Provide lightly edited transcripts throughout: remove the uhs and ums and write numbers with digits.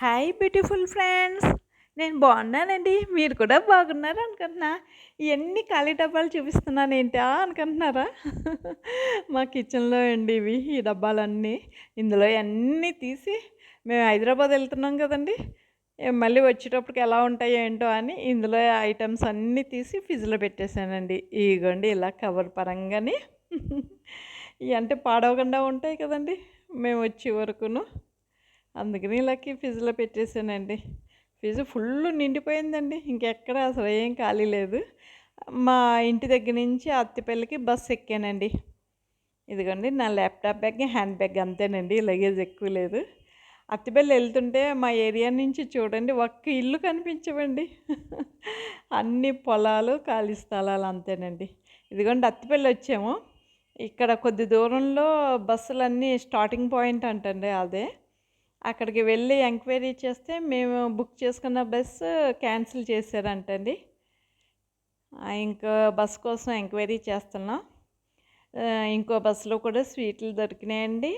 Hi beautiful friends. నేను బాగున్నానండి. మీరు కూడా బాగున్నారు అనుకుంటున్నా. ఇవన్నీ ఖాళీ డబ్బాలు చూపిస్తున్నాను ఏంటా అనుకుంటున్నారా? మా కిచెన్లో అండి ఇవి ఈ డబ్బాలన్నీ. ఇందులో అన్నీ తీసి మేము హైదరాబాద్ వెళ్తున్నాం కదండి. మళ్ళీ వచ్చేటప్పటికి ఎలా ఉంటాయో ఏంటో అని ఇందులో ఐటమ్స్ అన్నీ తీసి ఫ్రిడ్జ్లో పెట్టేశానండి. ఇగోండి ఇలా కవర్ పరంగాని ఇవి అంటే పాడవకుండా ఉంటాయి కదండి మేము వచ్చే వరకును. అందుకని ఇలాకి ఫ్రిడ్జ్లో పెట్టేసానండి. Fridge full నిండిపోయిందండి. ఇంకెక్కడ అసలు ఏం ఖాళీ లేదు. మా ఇంటి దగ్గర నుంచి అత్తిపల్లికి బస్సు ఎక్కానండి. ఇదిగోండి నా ల్యాప్టాప్ బ్యాగ్, హ్యాండ్ బ్యాగ్ అంతేనండి. లగేజ్ ఎక్కువ లేదు. అత్తిపల్లి వెళ్తుంటే మా ఏరియా నుంచి చూడండి ఒక్క ఇల్లు కనిపించవండి. అన్ని పొలాలు, ఖాళీ స్థలాలు అంతేనండి. ఇదిగోండి అత్తిపల్లి వచ్చాము. ఇక్కడ కొద్ది దూరంలో బస్సులన్నీ స్టార్టింగ్ పాయింట్ అంటండి అదే. అక్కడికి వెళ్ళి ఎంక్వైరీ చేస్తే మేము బుక్ చేసుకున్న బస్సు క్యాన్సిల్ చేశారంటండి. ఇంకో బస్సు కోసం ఎంక్వైరీ చేస్తున్నాం. ఇంకో బస్సులో కూడా స్వీట్లు దొరికినాయండి.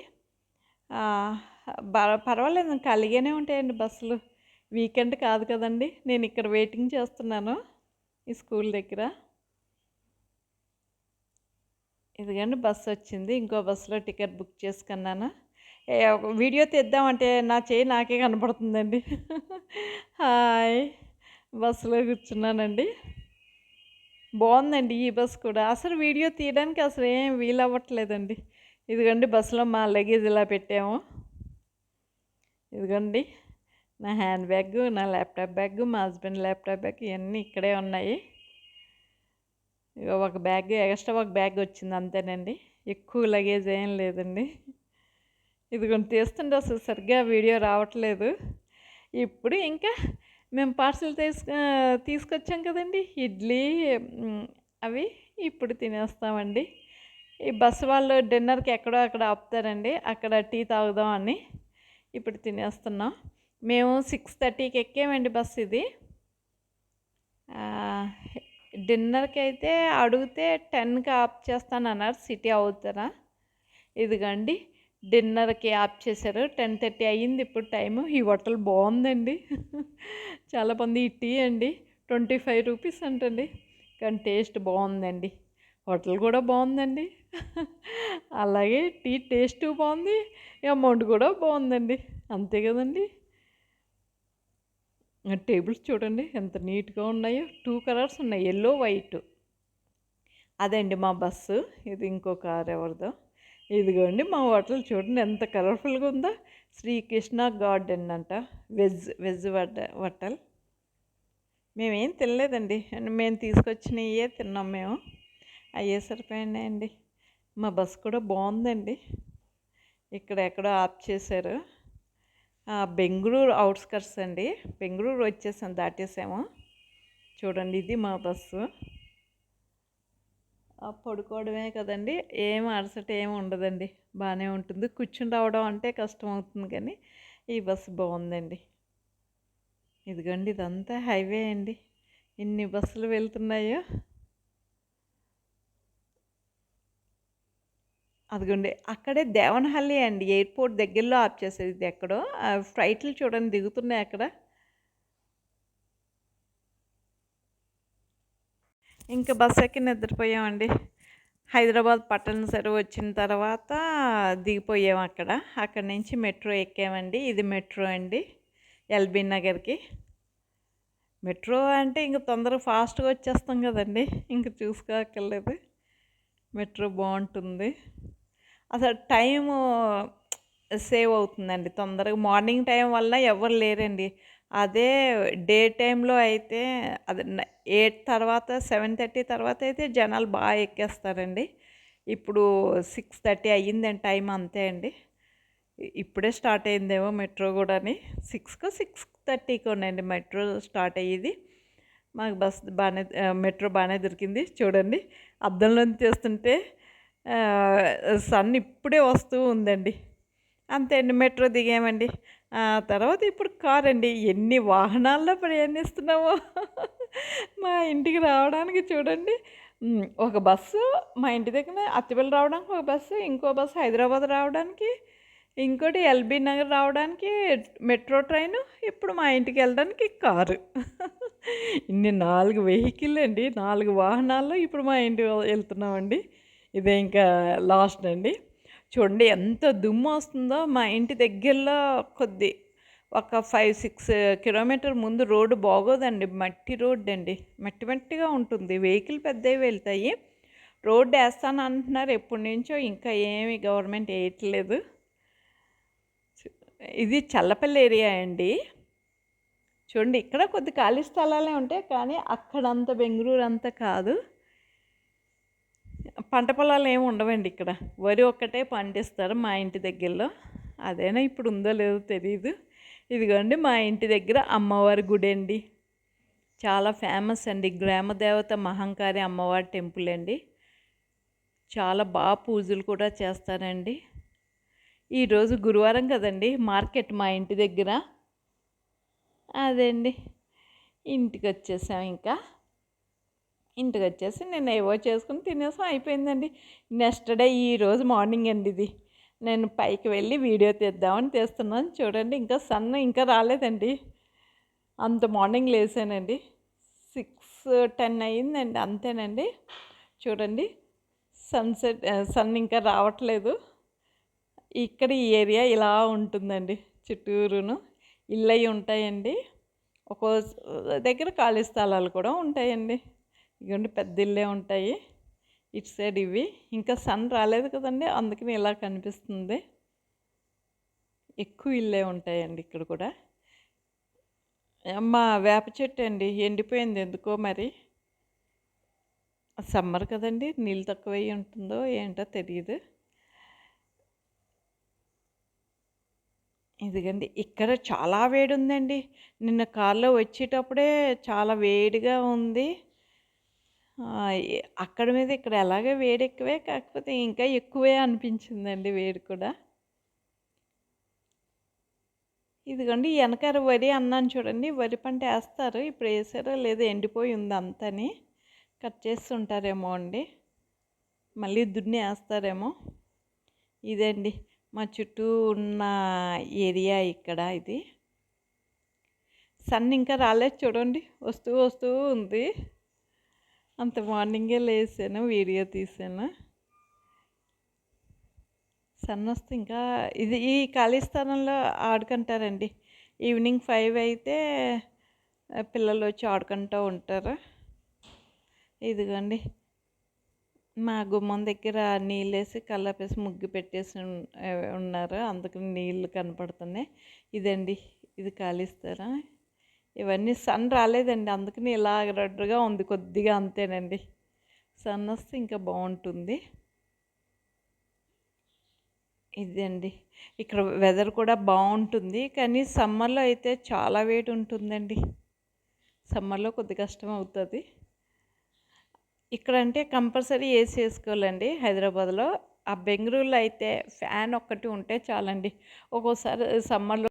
పర్వాలేదు, ఖాళీగానే ఉంటాయండి బస్సులు. వీకెండ్ కాదు కదండి. నేను ఇక్కడ వెయిటింగ్ చేస్తున్నాను ఈ స్కూల్ దగ్గర. ఇదిగండి బస్సు వచ్చింది. ఇంకో బస్సులో టికెట్ బుక్ చేసుకున్నాను. వీడియో తీద్దామంటే నా చేయి నాకే కనపడుతుందండి. హాయ్, బస్సులో కూర్చున్నానండి. బాగుందండి ఈ బస్సు కూడా. అసలు వీడియో తీయడానికి అసలు ఏం వీలవ్వట్లేదండి. ఇదిగోండి బస్సులో మా లగేజ్ ఇలా పెట్టాము. ఇదిగోండి నా హ్యాండ్ బ్యాగ్, నా ల్యాప్టాప్ బ్యాగ్, మా హస్బెండ్ ల్యాప్టాప్ బ్యాగ్ ఇవన్నీ ఇక్కడే ఉన్నాయి. ఒక బ్యాగ్ ఎక్స్ట్రా, ఒక బ్యాగ్ వచ్చింది అంతేనండి. ఎక్కువ లగేజ్ ఏం లేదండి. ఇదిగోండి తీస్తుంటే అసలు సరిగ్గా వీడియో రావట్లేదు. ఇప్పుడు ఇంకా మేము పార్సల్ తీసుకొచ్చాం కదండి ఇడ్లీ, అవి ఇప్పుడు తినేస్తామండి. ఈ బస్సు వాళ్ళు డిన్నర్కి ఎక్కడో అక్కడ ఆపుతారండి, అక్కడ టీ తాగుదాం అని ఇప్పుడు తినేస్తున్నాం. మేము 6:30కి ఎక్కామండి బస్సు ఇది. డిన్నర్కి అయితే అడిగితే 10కి ఆఫ్ చేస్తానన్నారు సిటీ అవుతారా. ఇదిగండి డిన్నర్కి ఆఫ్ చేశారు. 10:30 అయ్యింది ఇప్పుడు టైము. ఈ హోటల్ బాగుందండి. చాలామంది ఈ టీ అండి 25 రూపీస్ అంటండి, కానీ టేస్ట్ బాగుందండి. హోటల్ కూడా బాగుందండి. అలాగే టీ టేస్ట్ బాగుంది, అమౌంట్ కూడా బాగుందండి. అంతే కదండి. టేబుల్స్ చూడండి ఎంత నీట్గా ఉన్నాయో. 2 కలర్స్ ఉన్నాయి, ఎల్లో వైట్. అదండి మా బస్సు. ఇది ఇంకో కార్ ఎవరిదో. ఇదిగోండి మా హోటల్ చూడండి ఎంత కలర్ఫుల్గా ఉందో. శ్రీకృష్ణ గార్డెన్ అంట. Veg hotel. మేమేం తినలేదండి, మేము తీసుకొచ్చినవే తిన్నాం. మేము అయ్యే సరిపోయినాయండి. మా బస్సు కూడా బాగుందండి. ఇక్కడ ఎక్కడో ఆఫ్ చేశారు. బెంగళూరు అవుట్స్కట్స్ అండి. బెంగళూరు వచ్చేసాం, దాటేసాము. చూడండి ఇది మా బస్సు. పడుకోవడమే కదండి, ఏం అలసట ఏమి ఉండదండి, బాగానే ఉంటుంది. కూర్చుని రావడం అంటే కష్టం అవుతుంది, కానీ ఈ బస్సు బాగుందండి. ఇదిగోండి ఇదంతా హైవే అండి, ఇన్ని బస్సులు వెళ్తున్నాయో. అదిగోండి అక్కడే దేవనహల్లి అండి, ఎయిర్పోర్ట్ దగ్గరలో ఆఫ్ చేసేది. ఇది ఎక్కడో ఫ్లైట్లు చూడండి దిగుతున్నాయి అక్కడ. ఇంకా బస్సు ఎక్కి నిద్రపోయామండి. హైదరాబాద్ పట్టణ సరువు వచ్చిన తర్వాత దిగిపోయాము అక్కడ. అక్కడి నుంచి మెట్రో ఎక్కామండి. ఇది మెట్రో అండి, ఎల్బీ నగర్కి. మెట్రో అంటే ఇంక తొందరగా ఫాస్ట్గా వచ్చేస్తాం కదండి, ఇంక చూసుకోక్కర్లేదు. మెట్రో బాగుంటుంది. అసలు టైము సేవ్ అవుతుందండి తొందరగా. మార్నింగ్ టైం వల్ల ఎవరు లేరండి. అదే డే టైంలో అయితే అది 8 తర్వాత, 7:30 తర్వాత అయితే జనాలు బాగా ఎక్కేస్తారండి. ఇప్పుడు 6:30 అయ్యిందండి టైం, అంతే అండి. ఇప్పుడే స్టార్ట్ అయిందేమో మెట్రో కూడాని. 6:30కోనండి మెట్రో స్టార్ట్ అయ్యేది. మాకు మెట్రో బాగానే దొరికింది. చూడండి అద్దంలో తీస్తుంటే సన్ ఇప్పుడే వస్తూ ఉందండి. అంతే అండి, మెట్రో దిగామండి. తర్వాత ఇప్పుడు కార్ అండి. ఎన్ని వాహనాల్లో ప్రయాణిస్తున్నామో. మా ఇంటికి రావడానికి చూడండి, ఒక బస్సు మా ఇంటి దగ్గర అత్తిపల్లి రావడానికి ఒక బస్సు, ఇంకో బస్సు హైదరాబాద్ రావడానికి, ఇంకోటి ఎల్బీ నగర్ రావడానికి మెట్రో ట్రైను, ఇప్పుడు మా ఇంటికి వెళ్ళడానికి కారు. ఇన్ని 4 వెహికల్ అండి, 4 వాహనాల్లో ఇప్పుడు మా ఇంటికి వెళ్తున్నామండి. ఇదే ఇంకా లాస్ట్ అండి. చూడండి ఎంత దుమ్ము వస్తుందో. మా ఇంటి దగ్గరలో ఒక 5, 6 కిలోమీటర్ ముందు రోడ్డు బాగోదండి. మట్టి రోడ్డు అండి, మట్టి మట్టిగా ఉంటుంది. వెహికల్ పెద్దవి వెళ్తాయి. రోడ్డు వేస్తాను అంటున్నారు ఎప్పటి నుంచో, ఇంకా ఏమి గవర్నమెంట్ వేయట్లేదు. ఇది చల్లపల్లి ఏరియా అండి. చూడండి ఇక్కడ కొద్ది ఖాళీ స్థలాలే ఉంటాయి, కానీ అక్కడంత బెంగళూరు అంత కాదు. పంట పొలాలు ఏమి ఉండవండి ఇక్కడ. వరి ఒక్కటే పండిస్తారు మా ఇంటి దగ్గరలో. అదేనా ఇప్పుడు ఉందో లేదో తెలీదు. ఇదిగోండి మా ఇంటి దగ్గర అమ్మవారి గుడి అండి, చాలా ఫేమస్ అండి. గ్రామదేవత మహంకారి అమ్మవారి టెంపుల్ అండి. చాలా బాగా పూజలు కూడా చేస్తారండి. ఈరోజు గురువారం కదండి, మార్కెట్ మా ఇంటి దగ్గర. అదండి, ఇంటికి వచ్చేసాం. ఇంకా ఇంటికి వచ్చేసి నేను ఏవో చేసుకుని తినేసాం, అయిపోయిందండి. నెక్స్ట్ డే ఈరోజు మార్నింగ్ అండి ఇది. నేను పైకి వెళ్ళి వీడియో తీద్దామని తీస్తున్నాను. చూడండి ఇంకా సన్ ఇంకా రాలేదండి. అంత మార్నింగ్ లేసానండి, 6:10 అయ్యిందండి, అంతేనండి. చూడండి సన్ ఇంకా రావట్లేదు. ఇక్కడ ఈ ఏరియా ఇలా ఉంటుందండి, చుట్టూరును ఇళ్ళు అవి ఉంటాయండి. ఒక్కో దగ్గర ఖాళీ స్థలాలు కూడా ఉంటాయండి. ఇవన్నీ పెద్ద ఇళ్ళే ఉంటాయి ఇటు సైడ్. ఇవి ఇంకా సన్ రాలేదు కదండి, అందుకని ఇలా కనిపిస్తుంది. ఎక్కువ ఇళ్ళే ఉంటాయండి ఇక్కడ కూడా. మా వేప చెట్టు అండి ఎండిపోయింది ఎందుకో మరి. సమ్మర్ కదండి, నీళ్ళు తక్కువై ఉంటుందో ఏంటో తెలియదు. ఇదిగండి ఇక్కడ చాలా వేడి ఉందండి. నిన్న కార్లో వచ్చేటప్పుడే చాలా వేడిగా ఉంది. అక్కడ మీద ఇక్కడ ఎలాగో వేడి ఎక్కువే, కాకపోతే ఇంకా ఎక్కువే అనిపించిందండి వేడి కూడా. ఇదిగోండి వెనకాల వరి అన్నాను చూడండి, వరి పంట వేస్తారు. ఇప్పుడు వేసారో లేదో, ఎండిపోయి ఉంది అంతని. కట్ చేస్తుంటారేమో అండి, మళ్ళీ దున్ని వేస్తారేమో. ఇదండి మా చుట్టూ ఉన్న ఏరియా ఇక్కడ. ఇది సన్ ఇంకా రాలేదు చూడండి, వస్తూ వస్తూ ఉంది. అంత మార్నింగే లేసాను, వీడియో తీసాను. సన్ వస్తే ఇంకా ఇది ఈ ఖాళీ స్థలంలో ఆడుకుంటారండి. ఈవినింగ్ 5 అయితే పిల్లలు వచ్చి ఆడుకుంటూ ఉంటారు. ఇదిగోండి మా గుమ్మం దగ్గర నీళ్ళేసి కల్లాపేసి ముగ్గు పెట్టేసి ఉన్నారు, అందుకని నీళ్ళు కనపడుతున్నాయి. ఇదండి ఇది ఖాళీ స్థలం. ఇవన్నీ సన్ రాలేదండి, అందుకని ఇలా రెడ్గా ఉంది కొద్దిగా, అంతేనండి. సన్ వస్తే ఇంకా బాగుంటుంది. ఇదండి ఇక్కడ వెదర్ కూడా బాగుంటుంది, కానీ సమ్మర్లో అయితే చాలా వేడి ఉంటుందండి. సమ్మర్లో కొద్ది కష్టం అవుతుంది. ఇక్కడంటే కంపల్సరీ ఏసీ వేసుకోవాలండి హైదరాబాద్లో. ఆ బెంగళూరులో అయితే ఫ్యాన్ ఒక్కటి ఉంటే చాలండి. ఒక్కోసారి సమ్మర్లో